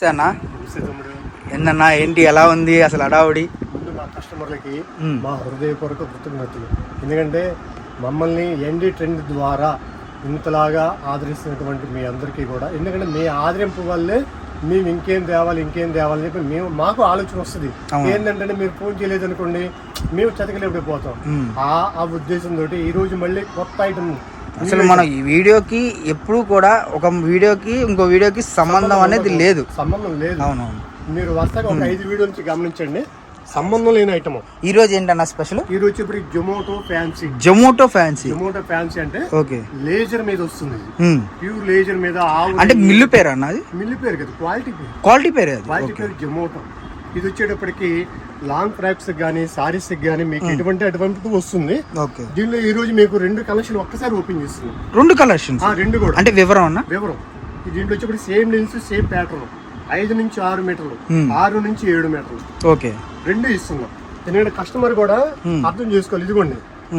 అన్నా ఏందన్నా ఏంటి ఎలా ఉంది అసలు అడావుడి? ముందు మా కస్టమర్లకి మా హృదయపూర్వక కృతజ్ఞతలు. ఎందుకంటే మమ్మల్ని ఎన్డీ ట్రెండ్ ద్వారా ఇంతలాగా ఆదరిస్తున్నటువంటి మీ అందరికీ కూడా, ఎందుకంటే మీ ఆదరింపు వల్లే మేము ఇంకేం తేవాలని చెప్పి మాకు ఆలోచన వస్తుంది. ఏంటంటే మీరు ఫోన్ చేయలేదు అనుకోండి, మేము చతకలేకపోతాం. ఆ ఉద్దేశంతో ఈ రోజు మళ్ళీ కొత్త ఐటమ్. అసలు మనం ఈ వీడియోకి ఎప్పుడు కూడా ఒక వీడియోకి ఇంకో వీడియోకి సంబంధం అనేది లేదు. అవునవును, మీరు వస్తాక ఒక 5 వీడియో నుంచి గమనించండి, సంబంధం లేని ఐటమ్. ఈ రోజు ఏంటన్నా స్పెషల్? ఈ రోజు ఇప్పుడు జొమాటో ఫ్యాన్సీ అంటే ఓకే, లేజర్ మీద వస్తుంది. ప్యూర్ లేజర్ మీద. అంటే మిల్లు పేరు అన్నది? మిల్లు పేరు కదా, క్వాలిటీ పేరు జొమాటో. ఇది వచ్చేటప్పటికి లాంగ్ ఫ్రాక్స్ కానీ సారీస్ కానీ మీకు ఎటువంటి వస్తుంది. దీనిలో ఈ రోజు మీకు 2 కలెక్షన్ ఒక్కసారి ఓపెన్ చేస్తుంది. 2 కలెక్షన్? 2 కూడా. అంటే వివరం దీంట్లో వచ్చేప్పుడు సేమ్ లెన్స్ సేమ్ ప్యాటర్న్, 5 నుంచి 6 మీటర్లు, 6 నుంచి 7 మీటర్లు. ఓకే, 2 ఇస్తున్నాం. ఎందుకంటే కస్టమర్ కూడా అర్థం చేసుకోవాలి. ఇదిగోండి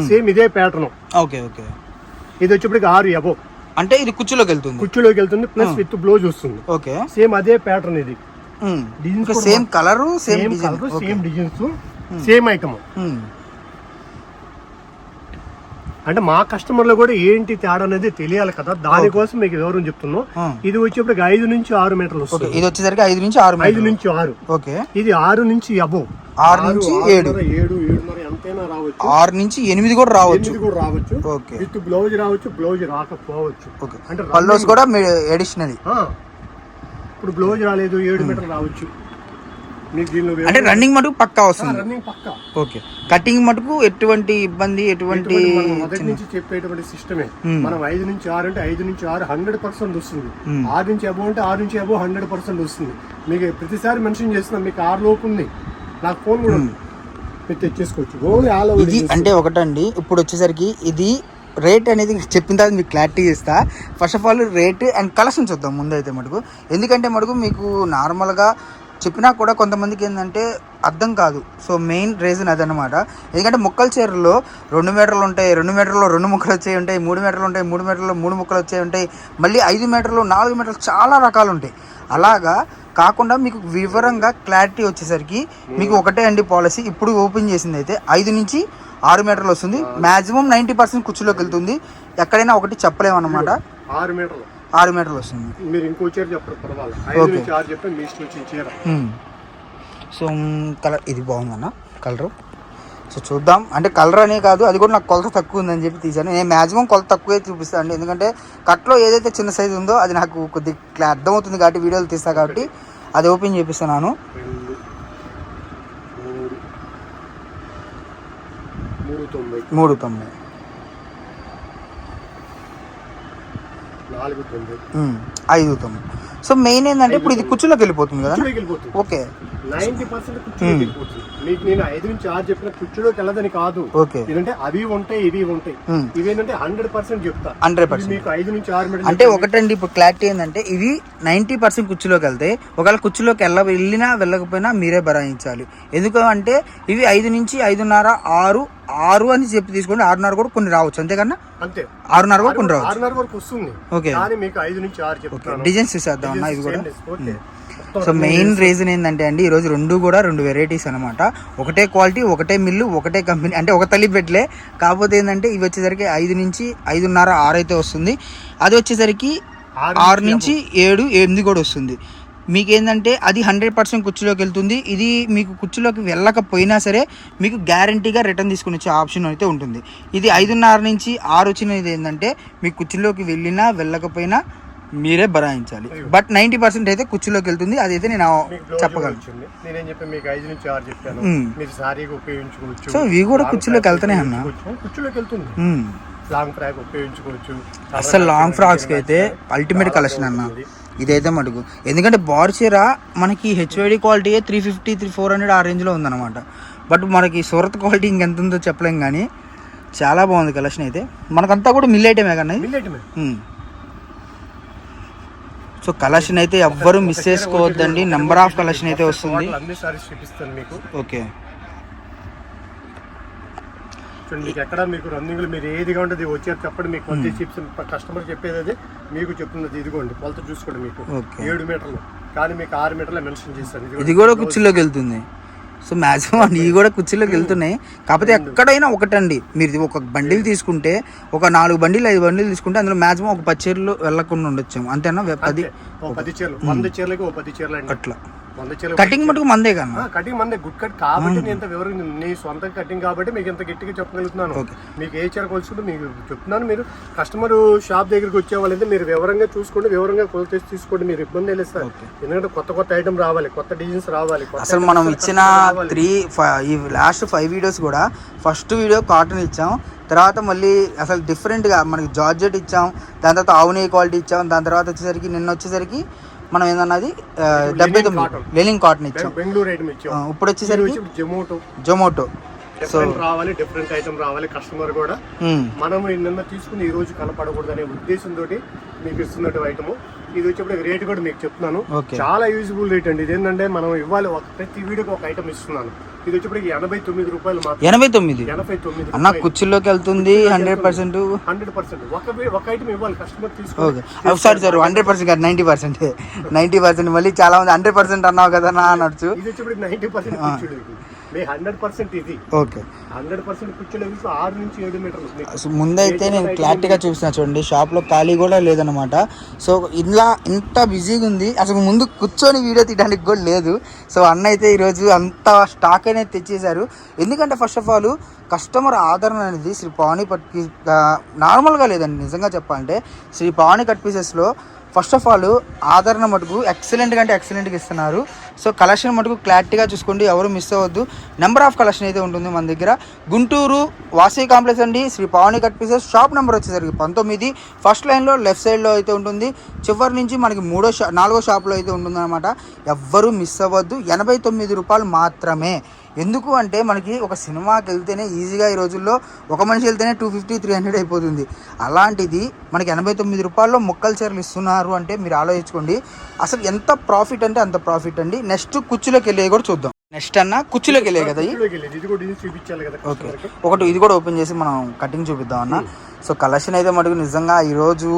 సేమ్ ఇదే ప్యాటర్న్. Okay okay. ఇది వచ్చేప్పటికి 6 అబోవ్. అంటే ఇది కుర్చీలోకి వెళ్తుంది ప్లస్ విత్ బ్లౌజ్ వస్తుంది. ఓకే, సేమ్ అదే ప్యాటర్న్. ఇది same colour, same designs, same item. అంటే మా కస్టమర్లు కూడా ఏంటి తేడా అనేది తెలియాలి కదా, దానికోసం మీకు వివరం చెప్తున్నాం. ఇది వచ్చేప్పటికి 5 నుంచి 6 మీటర్లు వస్తుంది. ఇది వచ్చేసరికి 5 నుంచి 6. 5 నుంచి 6. ఓకే, ఇది 6 నుంచి అబోవ్. 6 నుంచి 7 ఎంతైనా రావచ్చు. 6 నుంచి 8 కూడా రావచ్చు. ఓకే, విత్ బ్లౌజ్ రావచ్చు, బ్లౌజ్ రాకపోవచ్చు. అంటే పల్లోస్ కూడా అడిషనల్. ఇప్పుడు బ్లౌజ్ రాలేదు, 7 మీటర్లు రావచ్చు. అంటే రన్నింగ్ మటుకు పక్కా వస్తుంది. రన్నింగ్ పక్కా. ఓకే, కటింగ్ మటుకు ఎటువంటి ఇబ్బంది ఎటువంటి మొదటి నుంచి చెప్పేటువంటి సిస్టమే. మనం 5 నుంచి 6 అంటే 5 నుంచి 6 100% వస్తుంది. 6 నుంచి అబోవ్ అంటే 6 నుంచి అబోవ్ 100% వస్తుంది. మీకు ప్రతిసారి మెన్షన్ చేస్తున్నాం, మీకు 6 లోపు ఉంది. నాకు ఫోన్ కూడా మీరు తెచ్చేసుకోవచ్చు. ఇది అంటే ఒకటండి, ఇప్పుడు వచ్చేసరికి ఇది రేట్ అనేది చెప్పిన తర్వాత మీకు క్లారిటీ ఇస్తా. First of all rate and collection చూద్దాం ముందైతే మటుకు. ఎందుకంటే మటుకు మీకు నార్మల్గా చెప్పినా కూడా కొంతమందికి ఏంటంటే అర్థం కాదు. సో మెయిన్ రీజన్ అదనమాట. ఎందుకంటే ముక్కల చీరలో 2 మీటర్లు ఉంటాయి, 2 మీటర్లో 2 ముక్కలు వచ్చేవి ఉంటాయి, 3 మీటర్లు ఉంటాయి, 3 మీటర్లో 3 ముక్కలు వచ్చేవి ఉంటాయి, మళ్ళీ 5 మీటర్లు 4 మీటర్లు చాలా రకాలు ఉంటాయి. అలాగా కాకుండా మీకు వివరంగా క్లారిటీ వచ్చేసరికి మీకు ఒకటే అండి పాలసీ. ఇప్పుడు ఓపెన్ చేసింది అయితే 5 నుంచి 6 మీటర్లు వస్తుంది. మ్యాక్సిమం 90% కుర్చీలోకి వెళ్తుంది. ఎక్కడైనా ఒకటి చెప్పలేమన్నమాట. 6 మీటర్లు వస్తుంది. మీరు ఇంకో చీర చెప్పరు పర్వాలేదు, 5 నుంచి 6 చెప్పండి, మీ ఇష్టం వచ్చిన చీర. సో కలర్ ఇది బాగుందన్న కలరు. సో చూద్దాం. అంటే కలర్ అనే కాదు, అది కూడా నాకు కొలత తక్కువ ఉందని చెప్పి తీసాను. నేను మ్యాక్సిమం కొలత తక్కువే చూపిస్తాను అండి. ఎందుకంటే కట్లో ఏదైతే చిన్న సైజు ఉందో అది నాకు కొద్దిగా అర్థమవుతుంది కాబట్టి వీడియోలు తీస్తా కాబట్టి అది ఓపెన్ చేపిస్తున్నాను. 390, 590. సో మెయిన్ ఏంటంటే ఇప్పుడు ఇది కుర్చీలోకి వెళ్ళిపోతుంది కదా. ఓకే, 90% కుర్చీలోకి వెళ్ళిపోతుంది. మీకు నేను 5 నుంచి 6 చెప్పిన కుర్చీలోకి వెళ్ళదని కాదు. ఓకే, ఎందుకంటే అవి ఉంటాయి, ఇవి ఉంటాయి. ఇవేంటంటే 100% చెప్తా. 100% మీకు 5 నుంచి 6 మీటర్లు అంటే ఒకటండి. ఇప్పుడు క్లారిటీ ఏంటంటే ఇవి 90% కుర్చీలోకి వెళ్తాయి. ఒకవేళ కుర్చీలోకి వెళ్ళినా వెళ్ళకపోయినా మీరే భరాయించాలి. ఎందుకు అంటే ఇవి 5 నుంచి 5.5, 6 అని చెప్పి తీసుకోండి. 6.5 కూడా కొన్ని రావచ్చు, అంతేకన్నా. అంతే, 6.5 కూడా కొన్ని రావచ్చు. 6.5 వరకు వస్తుంది. ఓకే, మీకు 5 నుంచి 6 చెప్తాను. డిజైన్స్ చూసేద్దాం అన్న ఇది కూడా. సో మెయిన్ రీజన్ ఏంటంటే అండి, ఈరోజు 2 వెరైటీస్ అనమాట. ఒకటే క్వాలిటీ, ఒకటే మిల్లు, ఒకటే కంపెనీ, అంటే ఒక తల్లి పెట్టలే. కాకపోతే ఏంటంటే ఇవి వచ్చేసరికి 5 నుంచి 5.5, 6 అయితే వస్తుంది. అది వచ్చేసరికి 6 నుంచి 7, 8 కూడా వస్తుంది. మీకేంటంటే అది 100% కుర్చీలోకి వెళ్తుంది. ఇది మీకు కుర్చీలోకి వెళ్ళకపోయినా సరే మీకు గ్యారంటీగా రిటర్న్ తీసుకుని వచ్చే ఆప్షన్ అయితే ఉంటుంది. ఇది 5.5 నుంచి 6 వచ్చినది ఏంటంటే మీకు కుర్చీలోకి వెళ్ళినా వెళ్ళకపోయినా మీరే భరాయించాలి. బట్ 90% అయితే కుర్చీలోకి వెళ్తుంది. అదైతే నేను చెప్పగలను. సో ఇవి కూడా కుర్చీలోకి వెళ్తానే అన్న. లాంగ్ ఫ్రాక్ ఉపయోగించుకోవచ్చు. అసలు లాంగ్ ఫ్రాక్స్కి అయితే అల్టిమేట్ కలెక్షన్ అన్న ఇదైతే మటుకు. ఎందుకంటే బార్ చీర మనకి హెచ్వైడి క్వాలిటీ 350, 400 ఆ రేంజ్లో ఉందన్నమాట. బట్ మనకి సూరత్ క్వాలిటీ ఇంకెంత ఉందో చెప్పలేం. కానీ చాలా బాగుంది కలెక్షన్ అయితే. మనకంతా కూడా మిల్ ఐటమే కన్నా. సో కలెక్షన్ అయితే ఎవ్వరూ మిస్ చేసుకోవద్దండి. నెంబర్ ఆఫ్ కలెక్షన్ అయితే వస్తుంది. అన్ని సారీస్ చూపిస్తాను మీకు. ఓకే, చూడండి మీకు ఎక్కడ మీకు రన్నింగ్లు మీరు ఏదిగా ఉంటుంది వచ్చారు చెప్పండి మీకు కొద్ది చిప్స్ కస్టమర్ చెప్పేది అది మీకు చెప్తున్నది ఇదిగోండి కొలత చూసుకోండి మీకు 7 మీటర్లు కానీ మీకు 6 మీటర్ల మెన్షన్ చేస్తాను ఇది కూడా కుర్చీలోకి వెళ్తుంది సో మ్యాక్సిమం ఇవి కూడా కుర్చీలోకి వెళ్తున్నాయి కాకపోతే ఎక్కడైనా ఒకటండి మీరు ఒక బండిల్ తీసుకుంటే ఒక 4 బండిలు 5 బండిలు తీసుకుంటే అందులో మ్యాక్సిమం ఒక 10 చీరలు వెళ్ళకుండా ఉండొచ్చు అంతేనా 10 చీరలు 100 చీరలకు ఒక 10 చీరలు అండి అట్లా కటింగ్ మటుకు మందే కన్నా కటింగ్ మందే గుడ్ కట్ కాబట్టి నేను ఇంత వివరంగా నీ సొంత కటింగ్ కాబట్టి మీకు ఇంత గట్టిగా చెప్పగలుగుతున్నాను మీకు ఏ చీర కొలుసుకుంటే మీకు చెప్తున్నాను మీరు కస్టమర్ షాప్ దగ్గరికి వచ్చే వాళ్ళైతే మీరు వివరంగా చూసుకోండి వివరంగా కొలిచేసి తీసుకోండి మీరు ఇబ్బంది లేదు సార్ ఎందుకంటే కొత్త ఐటమ్ రావాలి కొత్త డిజైన్స్ రావాలి అసలు మనం ఇచ్చిన ఈ లాస్ట్ 5 వీడియోస్ కూడా ఫస్ట్ వీడియో కాటన్ ఇచ్చాం తర్వాత మళ్ళీ అసలు డిఫరెంట్గా మనకి జార్జెట్ ఇచ్చాం దాని తర్వాత ఆవునే క్వాలిటీ ఇచ్చాం దాని తర్వాత వచ్చేసరికి నిన్న వచ్చేసరికి మనం ఏందన్నది 79 లెనిన్ కాటన్ ఇచ్చాం బెంగళూరు ఐటమ్ ఇచ్చాం ఇప్పుడు వచ్చేసరికి జొమాటో రావాలి డిఫరెంట్ ఐటమ్ రావాలి కస్టమర్ కూడా మనం నిన్న తీసుకుని ఈ రోజు కనపడకూడదు అనే ఉద్దేశంతో మీకు ఇస్తున్నట్టు ఐటమ్ ఇది వచ్చేప్పుడు రేట్ కూడా మీకు చెప్తున్నాను చాలా యూజ్ఫుల్ రేట్ అండి ఇది ఏంటంటే మనం ఇవ్వాలి ప్రతి వీడియోకి ఒక ఐటమ్ ఇస్తున్నాను ఇది వచ్చేప్పుడు 89 రూపాయలు మాత్రం 89 అన్న కుర్చీలోకి వెళ్తుంది 100% ఒక ఐటమ్ ఇవ్వాలి కస్టమర్ తీసుకో సారీ 100% కాదు 90% మళ్ళీ చాలా మంది 100% అన్నావు కదా నా అనొచ్చు ఇది వచ్చేప్పుడు 90% 100% ఇది ఓకే 100% కూర్చోలేదు 6 నుంచి 7 మీటర్లు ముందైతే నేను క్లారిటీగా చూపిస్తున్నా చూడండి షాప్లో ఖాళీ కూడా లేదనమాట సో ఇలా ఇంత బిజీగా ఉంది అసలు ముందు కూర్చొని వీడియో తీయడానికి కూడా లేదు సో అన్న అయితే ఈరోజు అంత స్టాక్ అనేది తెచ్చేశారు ఎందుకంటే ఫస్ట్ ఆఫ్ ఆల్ కస్టమర్ ఆదరణ అనేది శ్రీ పావని కట్ నార్మల్గా లేదండి నిజంగా చెప్పాలంటే శ్రీ పావని కట్ పీసెస్లో ఫస్ట్ ఆఫ్ ఆల్ ఆదరణ మటుకు ఎక్సలెంట్గా అంటే ఎక్సలెంట్గా ఇస్తున్నారు సో కలెక్షన్ మటుకు క్లారిటీగా చూసుకోండి ఎవరు మిస్ అవ్వద్దు నెంబర్ ఆఫ్ కలెక్షన్ అయితే ఉంటుంది మన దగ్గర గుంటూరు వాసవి కాంప్లెక్స్ అండి Sri Pavani cut pieces shop number వచ్చేసరికి 19 ఫస్ట్ లైన్లో లెఫ్ట్ సైడ్లో అయితే ఉంటుంది చివరి నుంచి మనకి 4వ షాప్లో అయితే ఉంటుంది అనమాట ఎవ్వరూ మిస్ అవ్వద్దు 89 రూపాయలు మాత్రమే ఎందుకు అంటే మనకి ఒక సినిమాకి వెళ్తేనే ఈజీగా ఈ రోజుల్లో ఒక మనిషి వెళ్తేనే 250-300 అయిపోతుంది అలాంటిది మనకి 89 రూపాయల్లో మొక్కల చీరలు ఇస్తున్నారు అంటే మీరు ఆలోచించుకోండి అసలు ఎంత ప్రాఫిట్ అంటే అంత ప్రాఫిట్ అండి నెక్స్ట్ కుర్చీలోకి వెళ్ళేది కూడా చూద్దాం నెక్స్ట్ అన్న కుర్చీలోకి వెళ్ళే కదా ఓకే ఒకటి ఇది కూడా ఓపెన్ చేసి మనం కటింగ్ చూపిద్దాం అన్న సో కలెక్షన్ అయితే మటుకు నిజంగా ఈరోజు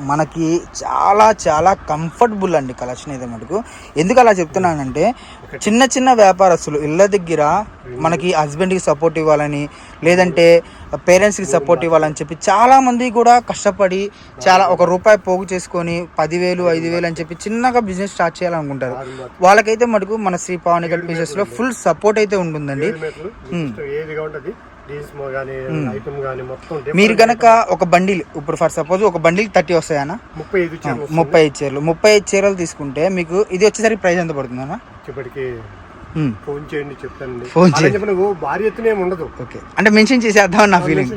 మనకి చాలా చాలా కంఫర్టబుల్ అండి కలెక్షన్ అయితే మటుకు ఎందుకు అలా చెప్తున్నానంటే చిన్న వ్యాపారస్తులు ఇళ్ళ దగ్గర మనకి హస్బెండ్కి సపోర్ట్ ఇవ్వాలని లేదంటే పేరెంట్స్కి సపోర్ట్ ఇవ్వాలని చెప్పి చాలామంది కూడా కష్టపడి చాలా ₹1 పోగు చేసుకొని 10,000-5,000 అని చెప్పి చిన్నగా బిజినెస్ స్టార్ట్ చేయాలనుకుంటారు వాళ్ళకైతే మటుకు మన శ్రీ పావని కట్ పీసెస్లో ఫుల్ సపోర్ట్ అయితే ఉంటుందండి మీరు కనుక ఒక బండిల్ ఇప్పుడు ఫర్ సపోజ్ ఒక బండిల్ 30 వస్తాయన్నా 35 చీరలు తీసుకుంటే మీకు ఇది వచ్చేసరికి ప్రైస్ ఎంత పడుతుంది అన్న ఫోన్ చేయండి చెప్తానండి ఫోన్ చేయండి భారీ ఎత్తున ఏమి ఉండదు ఓకే అంటే మెన్షన్ చేసేద్దాం నా ఫీలింగ్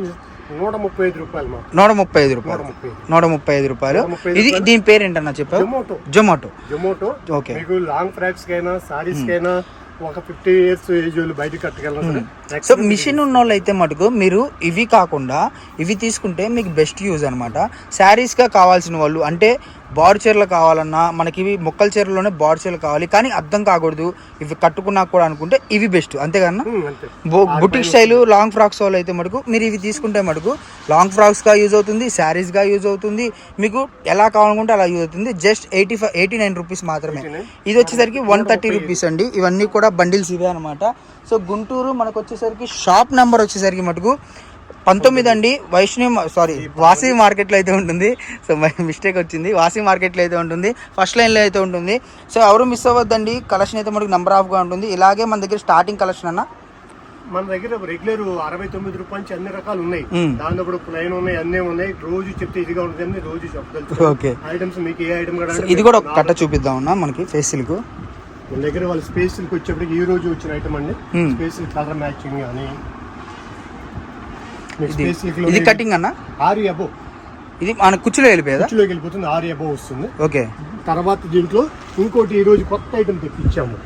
135 రూపాయలు 135 రూపాయలు ఇది దీని పేరు ఏంటన్నా చెప్పావు జొమాటో ఓకే మీకు లాంగ్ ఫ్రాక్స్ కైనా సారీస్ కైనా ఒక 50 years ఏజ్ వాళ్ళు బయటకు కట్టగలరు సో మిషన్ ఉన్న వాళ్ళు అయితే మటుకు మీరు ఇవి కాకుండా ఇవి తీసుకుంటే మీకు బెస్ట్ యూజ్ అనమాట శారీస్గా కావాల్సిన వాళ్ళు అంటే బార్ చీరలు కావాలన్నా మనకి ఇవి మొక్కల చీరలోనే బార్ చీరలు కావాలి కానీ అర్థం కాకూడదు ఇవి కట్టుకున్నా కూడా అనుకుంటే ఇవి బెస్ట్ అంతేకన్నా బుటిక్ స్టైల్ లాంగ్ ఫ్రాక్స్ వాళ్ళు అయితే మటుకు మీరు ఇవి తీసుకుంటే మటుకు లాంగ్ ఫ్రాక్స్గా యూజ్ అవుతుంది శారీస్గా యూజ్ అవుతుంది మీకు ఎలా కావాలనుకుంటే అలా యూజ్ అవుతుంది జస్ట్ 89 రూపీస్ మాత్రమే ఇది వచ్చేసరికి 130 రూపీస్ అండి ఇవన్నీ కూడా బండిల్స్ ఇవే అనమాట సో గుంటూరు మనకు వచ్చేసరికి షాప్ నెంబర్ వచ్చేసరికి మటుకు 19 అండి వాసవి మార్కెట్లో అయితే ఉంటుంది సో మిస్టేక్ వచ్చింది వాసవి మార్కెట్లో అయితే ఉంటుంది ఫస్ట్ లైన్లో అయితే ఉంటుంది సో ఎవరు మిస్ అవ్వద్దండి కలెక్షన్ అయితే మనకు నెంబర్ ఆఫ్గా ఉంటుంది ఇలాగే మన దగ్గర స్టార్టింగ్ కలెక్షన్ అన్న మన దగ్గర రెగ్యులర్ 69 రూపాయల నుంచి అన్ని రకాలు ఉన్నాయి దాంట్లో కూడా ప్లైన్ ఉన్నాయి అన్నీ ఉన్నాయి రోజు చెప్తే ఇదిగా ఉంటుంది రోజు చెప్పగలుగుతాం ఐటమ్స్ మీకు ఏ ఐటమ్ కూడా ఇది కూడా కట్ట చూపిద్దాం అన్న మనకి ఫేస్ సిల్క్ మన దగ్గర వాళ్ళ స్పేస్ సిల్క్ వచ్చేప్పటికి ఈ రోజు వచ్చిన ఐటమ్ అండి స్పేస్ సిల్క్ కలర్ మ్యాచింగ్ కానీ ఇది కటింగ్ అన్న 6 అబో ఇది మన కుర్చీలో వెళ్ళిపోతుంది 6 అబో వస్తుంది ఓకే తర్వాత దీంట్లో ఇంకోటి ఈ రోజు కొత్త ఐటమ్ తెప్పించాము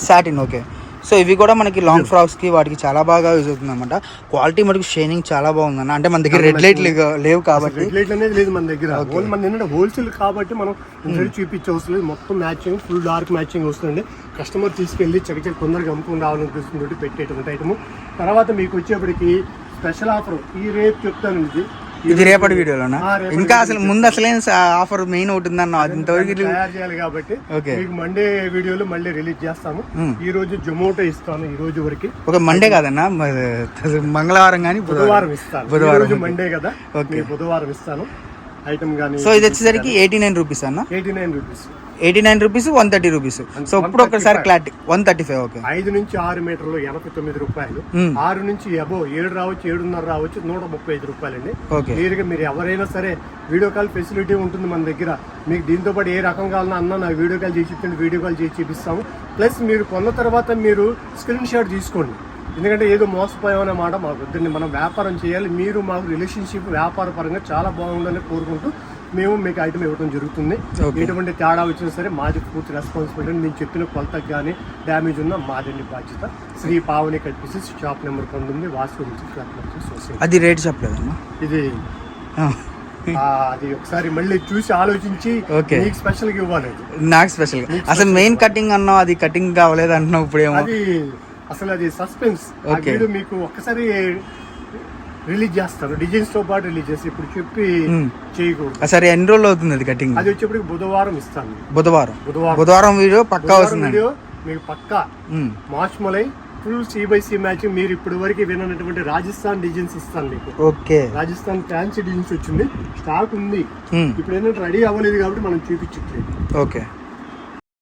సాటిన్ ఓకే సో ఇవి కూడా మనకి లాంగ్ ఫ్రాక్స్ కి వాటికి చాలా బాగా యూజ్ అవుతుంది అనమాట. క్వాలిటీ మనకి షైనింగ్ చాలా బాగుందన్న. అంటే మన దగ్గర రెడ్ లైట్ లేవు కాబట్టి రెడ్ లైట్ అనేది లేదు మన దగ్గర. మన ఏంటంటే హోల్సేల్ కాబట్టి మనం ఇంటర్ చూపించే అవసరం లేదు. మొత్తం మ్యాచింగ్ ఫుల్ డార్క్ మ్యాచింగ్ వస్తుంది. కస్టమర్ తీసుకెళ్ళి చక్కచక్క తొందరగా అమ్ముకుని రావాలనిపిస్తుంది పెట్టేటువంటి ఐటమ్. తర్వాత మీకు వచ్చేప్పటికి స్పెషల్ ఆఫర్ ఈ రేపు చెప్తాను. ఇది రేపటి వీడియోలోనా? ఇంకా అసలు ముందు అసలే ఆఫర్ మెయిన్ ఒకటి ఉందన్న, అది ఇంతవరకు తయారు చేయాలి కాబట్టి మీకు మండే వీడియోలో మళ్ళీ రిలీజ్ చేస్తాము. ఈ రోజు జొమాటో ఇస్తాను ఈ రోజు వరకు. ఒక మండే కాదన్నా, మంగళవారం కానీ బుధవారం ఇస్తాను. బుధవారం మండే కదా, బుధవారం ఇస్తాను ఐటమ్ కానీ. సో ఇది వచ్చేసరికి 89 రూపీస్ అన్న. 89 రూపీస్, 89 రూపీస్, 130 రూపీస్. సో ఇప్పుడు ఒకసారి క్లారిటీ 135. ఓకే. 5 నుంచి 6 మీటర్లు 89 రూపాయలు. 6 నుంచి అబో 7 రావచ్చు, 7.5 రావచ్చు, 135 రూపాయలండి. క్లియర్గా మీరు ఎవరైనా సరే వీడియో కాల్ ఫెసిలిటీ ఉంటుంది మన దగ్గర. మీకు దీంతో పాటు ఏ రకం కావాలన్నా అన్న నాకు వీడియో కాల్ చేసి ఇచ్చండి, వీడియో కాల్ చేసి చూపిస్తాము. ప్లస్ మీరు కొన్న తర్వాత మీరు స్క్రీన్ షాట్ తీసుకోండి. ఎందుకంటే ఏదో మోసపోయామనే మాట మాకు వద్దండి. మనం వ్యాపారం చేయాలి. మీరు మాకు రిలేషన్షిప్ వ్యాపార పరంగా చాలా బాగుండాలని కోరుకుంటూ మేము మీకు ఐటమ్ ఇవ్వడం జరుగుతుంది. ఎటువంటి తేడా వచ్చినా సరే మాది పూర్తి రెస్పాన్సిబిలిటీ. నేను చెప్పిన కొలతకు కానీ డ్యామేజ్ ఉన్నా మాదండి బాధ్యత. Sri Pavani cut pieces, shop number 19, Vasu society. అది రేట్ చెప్పలేదమ్మా ఇది. అది ఒకసారి మళ్ళీ చూసి ఆలోచించి మీకు స్పెషల్ గా ఇవ్వాలి. నాకు స్పెషల్ గా అసలు మెయిన్ కటింగ్ అన్నావు, అది కటింగ్ కావలేదు అంటున్నావు ఇప్పుడేమో. అది అసలు అది సస్పెన్స్. మీకు ఒక్కసారి రిలీజ్ చేస్తాను, డిజైన్స్ తో పాటు రిలీజ్ చేసి ఇప్పుడు చెప్పి చేయకూడదు. సరే, ఎన్ని రోజులు అవుతుంది అది కటింగ్? అది వచ్చేప్పటికి బుధవారం ఇస్తాను. బుధవారం వీడియో పక్కా వస్తుంది మీకు. పక్కా మార్చ్మలై ఫుల్ C/C మ్యాచింగ్. మీరు ఇప్పుడు వరకు వినటువంటి రాజస్థాన్ డిజైన్స్ ఇస్తాను మీకు. ఓకే. రాజస్థాన్ ఫ్యాన్సీ డిజైన్స్ వచ్చింది, స్టాక్ ఉంది. ఇప్పుడు ఏంటంటే రెడీ అవ్వలేదు కాబట్టి మనం చూపించట్లేదు. ఓకే.